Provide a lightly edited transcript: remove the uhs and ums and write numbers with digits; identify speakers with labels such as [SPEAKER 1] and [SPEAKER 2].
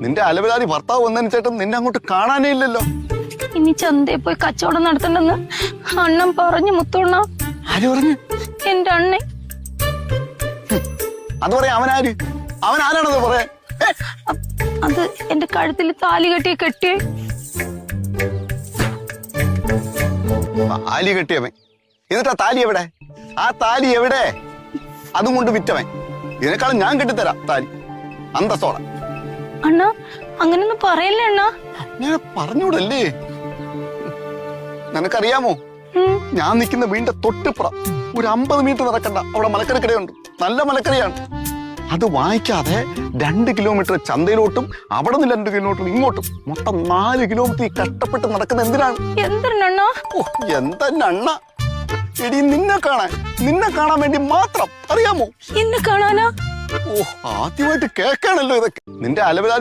[SPEAKER 1] നിന്റെ അലവലാതി ഭർത്താവ് വന്നതിന് ചേട്ടൻ നിന്നെ അങ്ങോട്ട് കാണാനേ ഇല്ലല്ലോ.
[SPEAKER 2] ഇനി ചന്തയിൽ പോയി കച്ചവടം നടത്തണ്ടെന്ന് അണ്ണൻ പറഞ്ഞു മുത്തോണ്ണ.
[SPEAKER 1] ആര് പറഞ്ഞു?
[SPEAKER 2] എന്റെ അണ്ണൻ.
[SPEAKER 1] അത് പറയാ അവനാര്? അവൻ ആരാണത് പറയാ?
[SPEAKER 2] അത് എന്റെ കഴുത്തിൽ താലി കെട്ടിയേ.
[SPEAKER 1] താലി കെട്ടിയവൻ. എന്നിട്ടാ താലി എവിടെ? ആ താലി എവിടെ? അതും കൊണ്ട് വിറ്റവൻ. ഇതിനേക്കാളും ഞാൻ കെട്ടിത്തരാം താലി, അന്തസ്സോടെ.
[SPEAKER 2] അണ്ണ അങ്ങനൊന്നും പറയല്ലേ അണ്ണ.
[SPEAKER 1] ഞാൻ പറഞ്ഞൂടല്ലേ? നിനക്കറിയാമോ, ഞാൻ നിൽക്കുന്ന വീടിന്റെ തൊട്ടിപ്പുറം ഒരു 50 മീറ്റർ നടക്കണ്ട അവിടെ മലക്കറിക്കടയുണ്ട്. നല്ല മലക്കറിയാണ്. അത് വാങ്ങിക്കാതെ 2 കിലോമീറ്റർ ചന്തയിലോട്ടും അവിടെ നിന്ന് 2 കിലോമീറ്റർ ഇങ്ങോട്ടും മൊത്തം 4 കിലോമീറ്റർ ഈ കഷ്ടപ്പെട്ട് നടക്കുന്ന എന്തിനാണ്?
[SPEAKER 2] എന്തിനാ?
[SPEAKER 1] ഓ എന്തെണ്ണ എടി, നിന്നെ കാണാൻ വേണ്ടി മാത്രം. അറിയാമോ?
[SPEAKER 2] എന്നെ കാണാനാ?
[SPEAKER 1] ഓ ആദ്യമായിട്ട് കേൾക്കാണല്ലോ ഇതൊക്കെ. നിന്റെ അലവലാതി